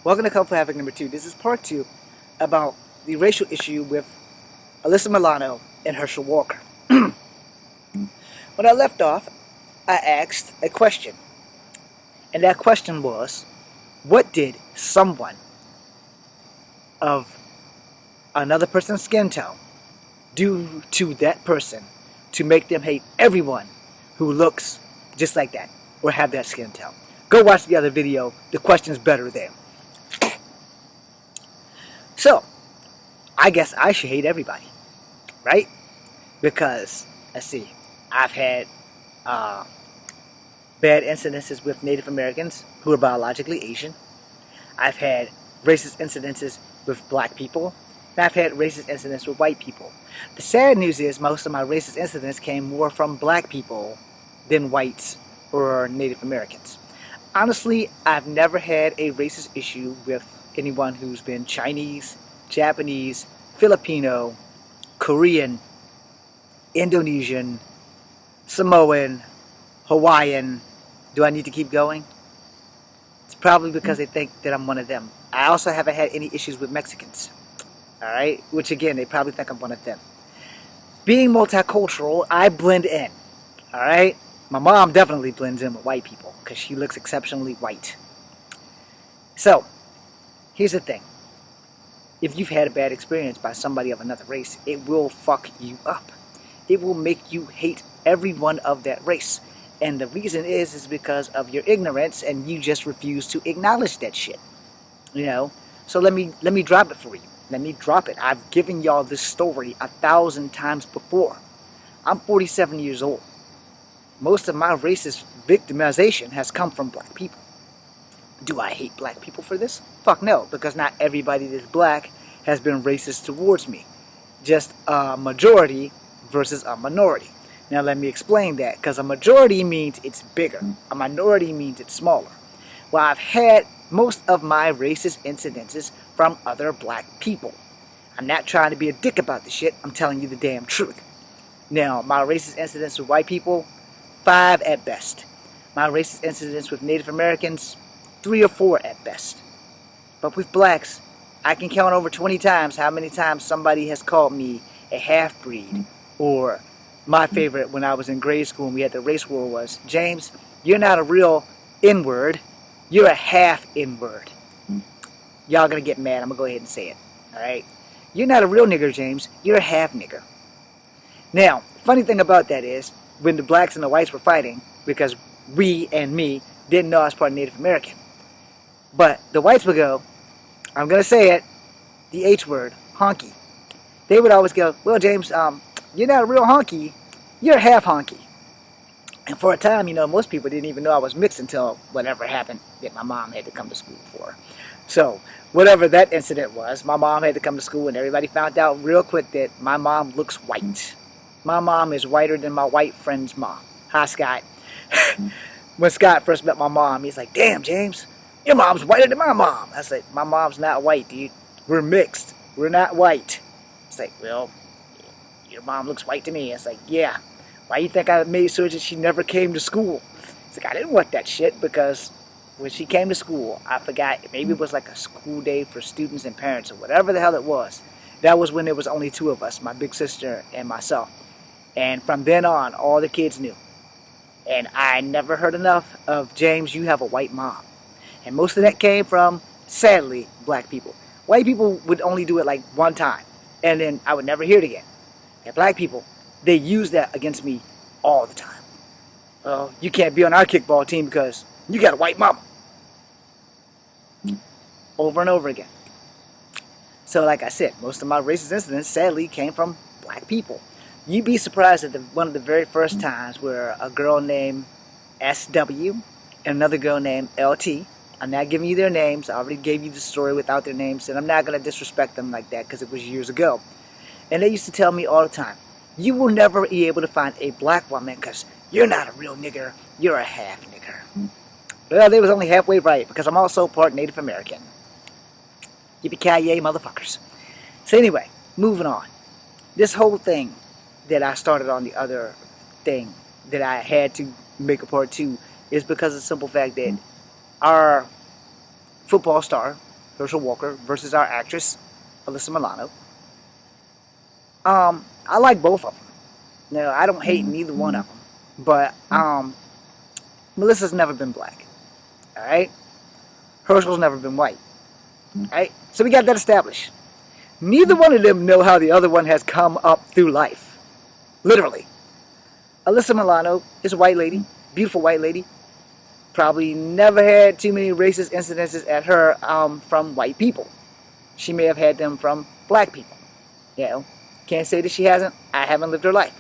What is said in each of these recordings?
Welcome to Couple Havoc number 2. This is part 2 about the racial issue with Alyssa Milano and Herschel Walker. When I left off, I asked a question. And that question was, what did someone of another person's skin tone do to that person to make them hate everyone who looks just like that or have that skin tone? Go watch the other video. The question's better there. So, I guess I should hate everybody, right? Because, let's see, I've had bad incidences with Native Americans who are biologically Asian. I've had racist incidences with black people. And I've had racist incidents with white people. The sad news is most of my racist incidents came more from black people than whites or Native Americans. Honestly, I've never had a racist issue with anyone who's been Chinese, Japanese, Filipino, Korean, Indonesian, Samoan, Hawaiian. Do I need to keep going? It's probably because they think that I'm one of them. I also haven't had any issues with Mexicans. Alright? Which again, they probably think I'm one of them. Being multicultural, I blend in. Alright? My mom definitely blends in with white people because she looks exceptionally white. So, here's the thing. If you've had a bad experience by somebody of another race, it will fuck you up. It will make you hate everyone of that race. And the reason is because of your ignorance and you just refuse to acknowledge that shit. You know? So let me drop it for you. Let me drop it. I've given y'all this story 1,000 times before. I'm 47 years old. Most of my racist victimization has come from black people. Do I hate black people for this? Fuck no, because not everybody that's black has been racist towards me. Just a majority versus a minority. Now let me explain that, because a majority means it's bigger. A minority means it's smaller. Well, I've had most of my racist incidences from other black people. I'm not trying to be a dick about the shit. I'm telling you the damn truth. Now, my racist incidents with white people, 5 at best. My racist incidents with Native Americans, 3 or 4 at best. But with blacks, I can count over 20 times how many times somebody has called me a half-breed. Or my favorite when I was in grade school and we had the race war was, James, you're not a real N-word, you're a half N-word. Y'all gonna get mad, I'm gonna go ahead and say it. Alright? You're not a real nigger, James, you're a half nigger. Now, funny thing about that is, when the blacks and the whites were fighting, because we and me didn't know I was part of Native American. But the whites would go, I'm going to say it, the H word, honky. They would always go, well, James, you're not a real honky, you're a half honky. And for a time, you know, most people didn't even know I was mixed until whatever happened that my mom had to come to school for. So, whatever that incident was, my mom had to come to school and everybody found out real quick that my mom looks white. My mom is whiter than my white friend's mom. Hi, Scott. When Scott first met my mom, he's like, damn, James, your mom's whiter than my mom. I was like, my mom's not white, dude. We're mixed. We're not white. It's like, well, your mom looks white to me. It's like, yeah. Why you think I made sure that she never came to school? It's like, I didn't want that shit because when she came to school, I forgot, maybe it was like a school day for students and parents or whatever the hell it was. That was when there was only 2 of us, my big sister and myself. And from then on, all the kids knew. And I never heard enough of, James, you have a white mom. And most of that came from, sadly, black people. White people would only do it like one time. And then I would never hear it again. And black people, they use that against me all the time. Well, you can't be on our kickball team because you got a white mama. Over and over again. So like I said, most of my racist incidents, sadly, came from black people. You'd be surprised at one of the very first times where a girl named SW and another girl named LT, I'm not giving you their names, I already gave you the story without their names, and I'm not going to disrespect them like that because it was years ago. And they used to tell me all the time, you will never be able to find a black woman because you're not a real nigger, you're a half nigger. Well, they was only halfway right because I'm also part Native American. Yippee-ki-yay, motherfuckers. So anyway, moving on. This whole thing that I started on the other thing that I had to make a part 2 is because of the simple fact that our football star, Herschel Walker, versus our actress, Alyssa Milano. I like both of them. No, I don't hate neither one of them. But Melissa's never been black. Alright? Herschel's never been white. Alright? So we got that established. Neither one of them know how the other one has come up through life. Literally. Alyssa Milano is a white lady. Beautiful white lady. Probably never had too many racist incidences at her from white people. She may have had them from black people. You know, can't say that she hasn't. I haven't lived her life.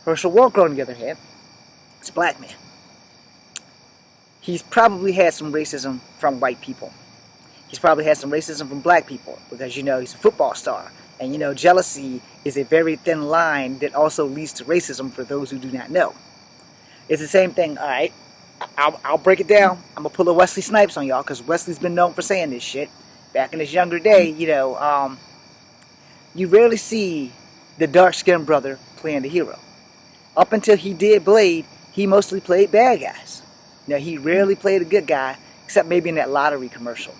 Herschel Walker, on the other hand, is a black man. He's probably had some racism from white people. He's probably had some racism from black people because, you know, he's a football star. And, you know, jealousy is a very thin line that also leads to racism for those who do not know. It's the same thing, all right? I'll break it down. I'm going to pull a Wesley Snipes on y'all because Wesley's been known for saying this shit. Back in his younger day, you know, you rarely see the dark-skinned brother playing the hero. Up until he did Blade, he mostly played bad guys. Now, he rarely played a good guy, except maybe in that lottery commercial.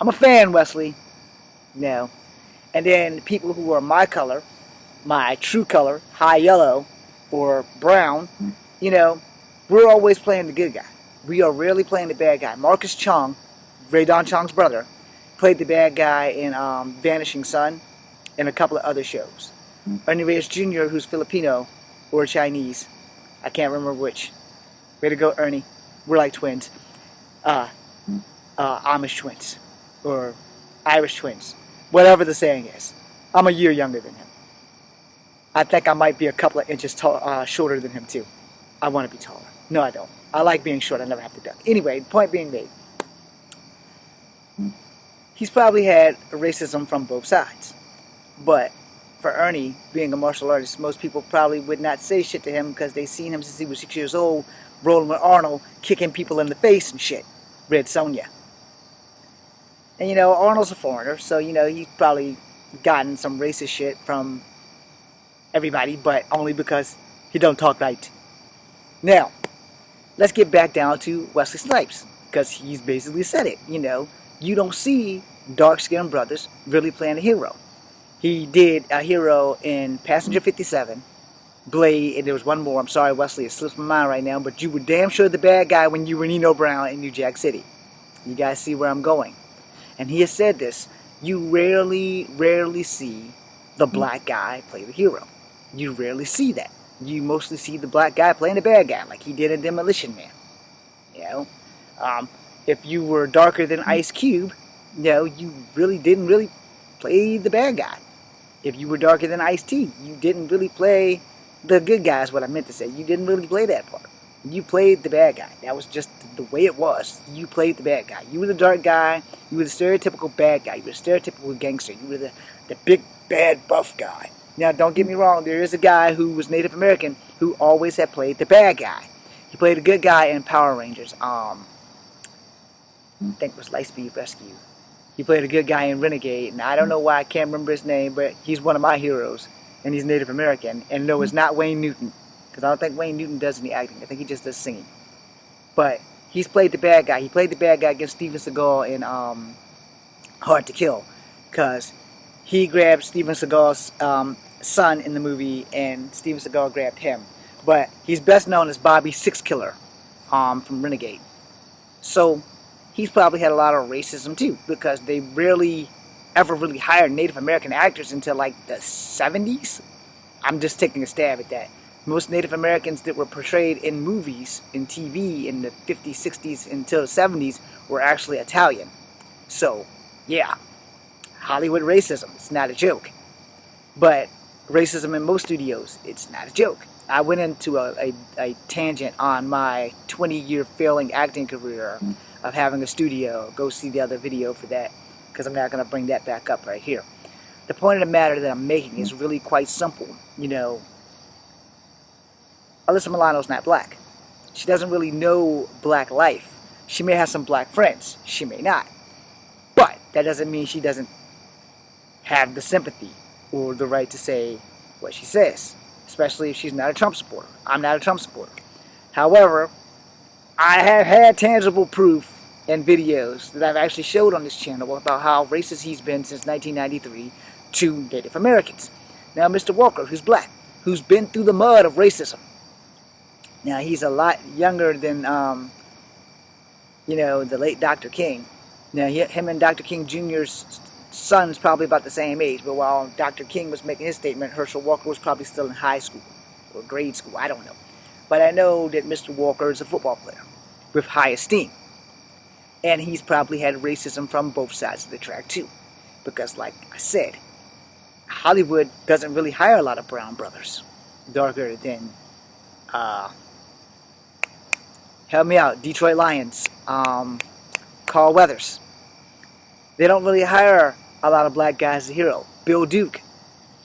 I'm a fan, Wesley. You know. And then people who are my color, my true color, high yellow, or brown, you know, we're always playing the good guy. We are rarely playing the bad guy. Marcus Chong, Ray Don Chong's brother, played the bad guy in Vanishing Son and a couple of other shows. Ernie Reyes Jr., who's Filipino or Chinese, I can't remember which. Way to go, Ernie. We're like twins. Amish twins. Or Irish twins. Whatever the saying is. I'm a year younger than him. I think I might be a couple of inches shorter than him, too. I want to be taller. No, I don't. I like being short. I never have to duck. Anyway, point being made. He's probably had racism from both sides. But for Ernie, being a martial artist, most people probably would not say shit to him because they've seen him since he was 6 years old, rolling with Arnold, kicking people in the face and shit. Red Sonja. And, you know, Arnold's a foreigner, so, you know, he's probably gotten some racist shit from everybody, but only because he don't talk right. Now, let's get back down to Wesley Snipes, because he's basically said it, you know. You don't see dark-skinned brothers really playing a hero. He did a hero in Passenger 57, Blade, and there was one more. I'm sorry, Wesley, it slips my mind right now, but you were damn sure the bad guy when you were Nino Brown in New Jack City. You guys see where I'm going. And he has said this, you rarely see the black guy play the hero. You rarely see that. You mostly see the black guy playing the bad guy, like he did in Demolition Man. You know? If you were darker than Ice Cube, you know, you didn't really play the bad guy. If you were darker than Ice-T, you didn't really play the good guy, is what I meant to say. You didn't really play that part. You played the bad guy. That was just the way it was. You played the bad guy. You were the dark guy. You were the stereotypical bad guy. You were the stereotypical gangster. You were the big, bad, buff guy. Now, don't get me wrong. There is a guy who was Native American who always had played the bad guy. He played a good guy in Power Rangers. I think it was Lightspeed Rescue. He played a good guy in Renegade. And I don't know why I can't remember his name, but he's one of my heroes. And he's Native American. And no, it's not Wayne Newton. Because I don't think Wayne Newton does any acting. I think he just does singing. But he's played the bad guy. He played the bad guy against Steven Seagal in Hard to Kill. Because he grabbed Steven Seagal's son in the movie, and Steven Seagal grabbed him. But he's best known as Bobby Six Killer from Renegade. So he's probably had a lot of racism too, because they rarely ever really hired Native American actors until like the 70s. I'm just taking a stab at that. Most Native Americans that were portrayed in movies, in TV, in the 50s, 60s, until the 70s were actually Italian. So, yeah, Hollywood racism, it's not a joke. But racism in most studios, it's not a joke. I went into a tangent on my 20-year failing acting career of having a studio. Go see the other video for that, because I'm not going to bring that back up right here. The point of the matter that I'm making is really quite simple. You know, Alyssa Milano's not black. She doesn't really know black life. She may have some black friends. She may not. But that doesn't mean she doesn't have the sympathy or the right to say what she says, especially if she's not a Trump supporter. I'm not a Trump supporter. However, I have had tangible proof and videos that I've actually showed on this channel about how racist he's been since 1993 to Native Americans. Now, Mr. Walker, who's black, who's been through the mud of racism. Now, he's a lot younger than, the late Dr. King. Now, him and Dr. King Jr.'s son's probably about the same age, but while Dr. King was making his statement, Herschel Walker was probably still in high school or grade school, I don't know. But I know that Mr. Walker is a football player with high esteem. And he's probably had racism from both sides of the track too. Because like I said, Hollywood doesn't really hire a lot of brown brothers. Darker than, help me out, Detroit Lions, Carl Weathers. They don't really hire a lot of black guys as a hero. Bill Duke,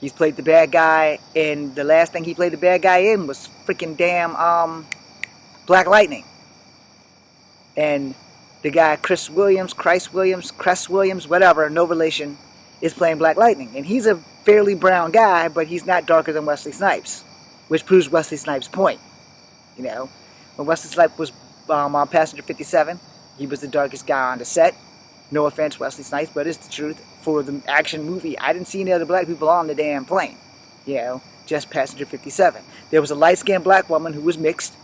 he's played the bad guy, and the last thing he played the bad guy in was freaking damn Black Lightning. And the guy Chris Williams, whatever, no relation, is playing Black Lightning. And he's a fairly brown guy, but he's not darker than Wesley Snipes, which proves Wesley Snipes' point. You know, when Wesley Snipes was on Passenger 57, he was the darkest guy on the set. No offense, Wesley Snipes, but it's the truth. For the action movie, I didn't see any other black people on the damn plane. You know, just Passenger 57. There was a light-skinned black woman who was mixed.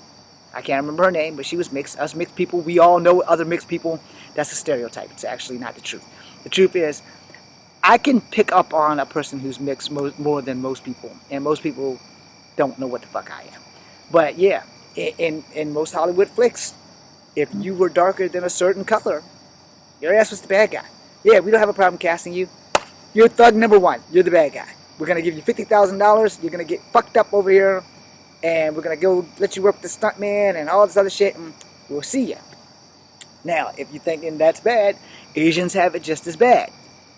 I can't remember her name, but she was mixed. Us mixed people, we all know other mixed people. That's a stereotype. It's actually not the truth. The truth is, I can pick up on a person who's mixed more than most people. And most people don't know what the fuck I am. But yeah, in most Hollywood flicks, if you were darker than a certain color, your ass was the bad guy. Yeah, we don't have a problem casting you. You're thug number one. You're the bad guy. We're going to give you $50,000. You're going to get fucked up over here. And we're going to go let you work with the stuntman and all this other shit. And we'll see you. Now, if you're thinking that's bad, Asians have it just as bad.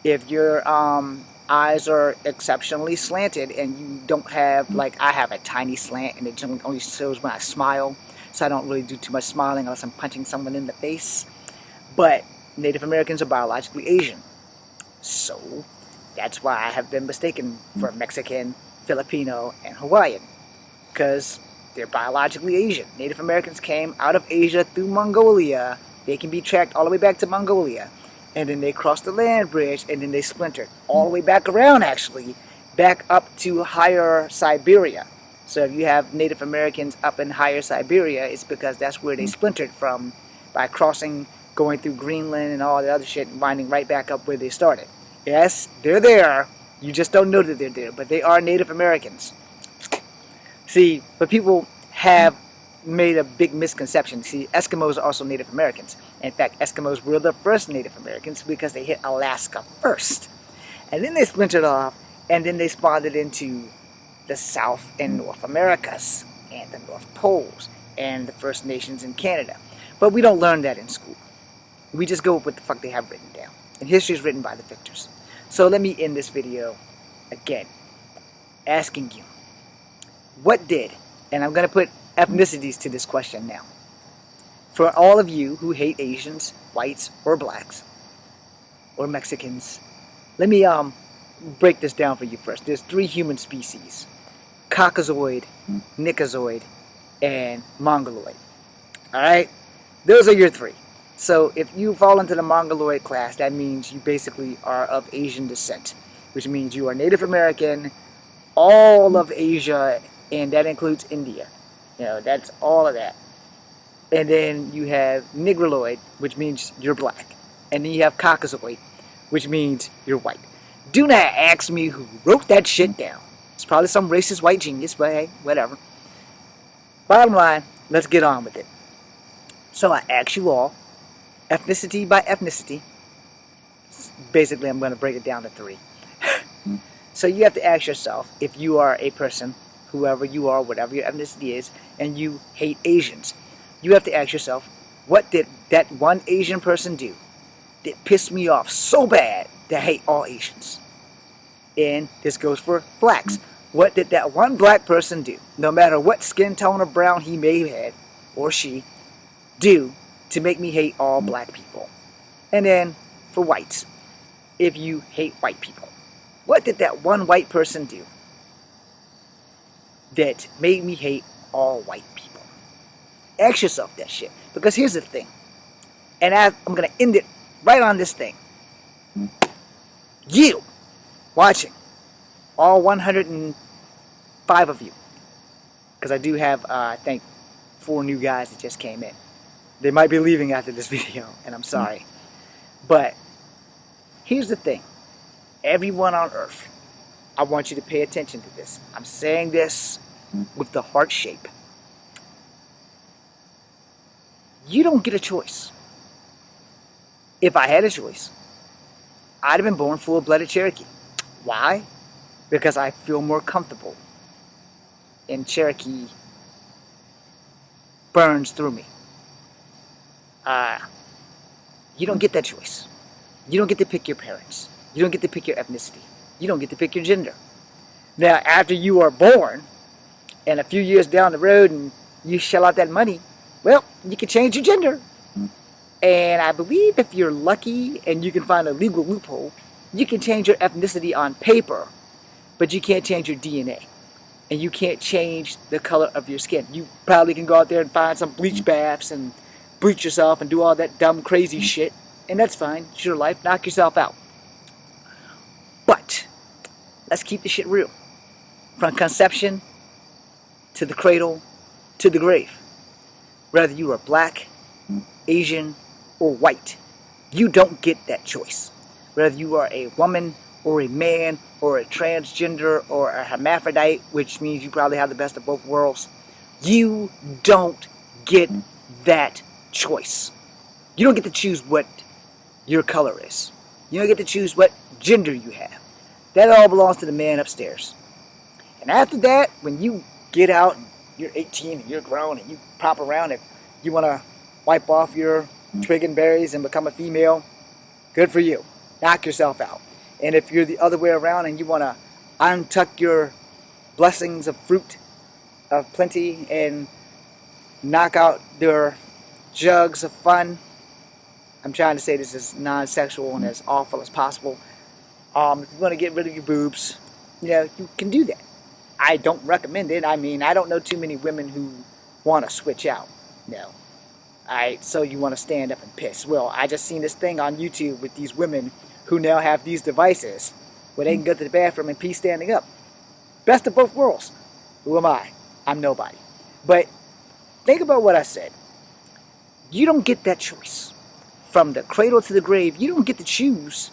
If your eyes are exceptionally slanted and you don't have, like I have a tiny slant and it only shows when I smile. So I don't really do too much smiling unless I'm punching someone in the face. But Native Americans are biologically Asian. So that's why I have been mistaken for Mexican, Filipino, and Hawaiian. Because they're biologically Asian. Native Americans came out of Asia through Mongolia. They can be tracked all the way back to Mongolia. And then they crossed the land bridge and then they splintered. All the way back around, actually. Back up to higher Siberia. So if you have Native Americans up in higher Siberia, it's because that's where they splintered from by crossing, going through Greenland and all the other shit and winding right back up where they started. Yes, they're there. You just don't know that they're there, but they are Native Americans. See, but people have made a big misconception. See, Eskimos are also Native Americans. In fact, Eskimos were the first Native Americans because they hit Alaska first. And then they splintered off, and then they spawned it into the South and North Americas, and the North Poles, and the First Nations in Canada. But we don't learn that in school. We just go with what the fuck they have written down. And history is written by the victors. So let me end this video again, asking you, what did, and I'm going to put ethnicities to this question now. For all of you who hate Asians, whites, or blacks, or Mexicans, let me break this down for you first. There's 3 human species: Caucasoid, Nicasoid, and Mongoloid. Alright? Those are your 3. So if you fall into the Mongoloid class, that means you basically are of Asian descent, which means you are Native American, all of Asia, and that includes India. You know, that's all of that. And then you have Negroloid, which means you're black. And then you have Caucasoid, which means you're white. Do not ask me who wrote that shit down. It's probably some racist white genius, but hey, whatever. Bottom line, let's get on with it. So I ask you all, ethnicity by ethnicity. Basically, I'm going to break it down to 3. So you have to ask yourself, if you are a person, whoever you are, whatever your ethnicity is, and you hate Asians, you have to ask yourself, what did that one Asian person do that pissed me off so bad that I hate all Asians? And this goes for blacks. What did that one black person do, no matter what skin tone or brown he may have had, or she, do to make me hate all black people? And then for whites, if you hate white people, what did that one white person do that made me hate all white people? Ask yourself that shit. Because here's the thing. And I'm going to end it right on this thing. You watching, all 105 of you, because I do have, I think, 4 new guys that just came in. They might be leaving after this video, and I'm sorry. But here's the thing. Everyone on earth, I want you to pay attention to this. I'm saying this with the heart shape. You don't get a choice. If I had a choice, I'd have been born full-blooded Cherokee. Why? Because I feel more comfortable in Cherokee burns through me. You don't get that choice. You don't get to pick your parents. You don't get to pick your ethnicity. You don't get to pick your gender. Now, after you are born, and a few years down the road, and you shell out that money, well, you can change your gender. And I believe if you're lucky and you can find a legal loophole, you can change your ethnicity on paper, but you can't change your DNA. And you can't change the color of your skin. You probably can go out there and find some bleach baths and bleach yourself and do all that dumb, crazy shit. And that's fine. It's your life. Knock yourself out. But let's keep the shit real. From conception to the cradle to the grave. Whether you are black, Asian, or white, you don't get that choice. Whether you are a woman or a man or a transgender or a hermaphrodite, which means you probably have the best of both worlds, you don't get that choice. You don't get to choose what your color is. You don't get to choose what gender you have. That all belongs to the man upstairs. And after that, when you get out and you're 18 and you're grown and you pop around and you want to wipe off your twig and berries and become a female, good for you. Knock yourself out. And if you're the other way around and you want to untuck your blessings of fruit of plenty and knock out their jugs of fun, I'm trying to say this as non-sexual and as awful as possible. If you want to get rid of your boobs, you can do that. I don't recommend it. I mean, I don't know too many women who want to switch out. No. Alright, so you want to stand up and piss. Well, I just seen this thing on YouTube with these women who now have these devices where they can go to the bathroom and pee standing up. Best of both worlds. Who am I? I'm nobody. But think about what I said. You don't get that choice. From the cradle to the grave, you don't get to choose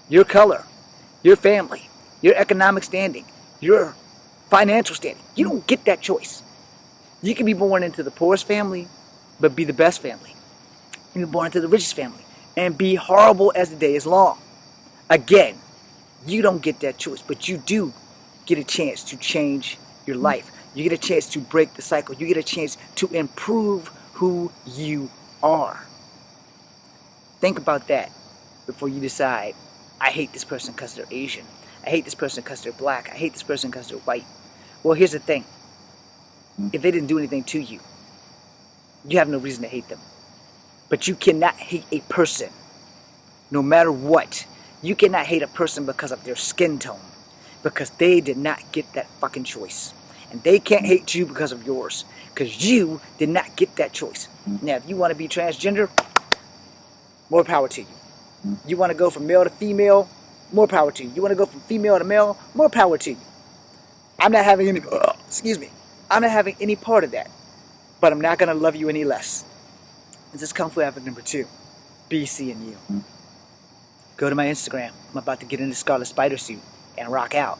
your color, your family, your economic standing, your financial standing. You don't get that choice. You can be born into the poorest family, but be the best family. You can be born into the richest family and be horrible as the day is long. Again, you don't get that choice, but you do get a chance to change your life. You get a chance to break the cycle. You get a chance to improve who you are. Think about that before you decide, I hate this person because they're Asian. I hate this person because they're black. I hate this person because they're white. Well, here's the thing. If they didn't do anything to you, you have no reason to hate them. But you cannot hate a person, no matter what. You cannot hate a person because of their skin tone, because they did not get that fucking choice. And they can't hate you because of yours, because you did not get that choice. Now, if you want to be transgender, more power to you. You want to go from male to female, more power to you. You want to go from female to male, more power to you. I'm not having any, I'm not having any part of that. But I'm not going to love you any less. This is Kung Fu Advocate number 2. BC and you. Go to my Instagram. I'm about to get in the Scarlet Spider suit and rock out.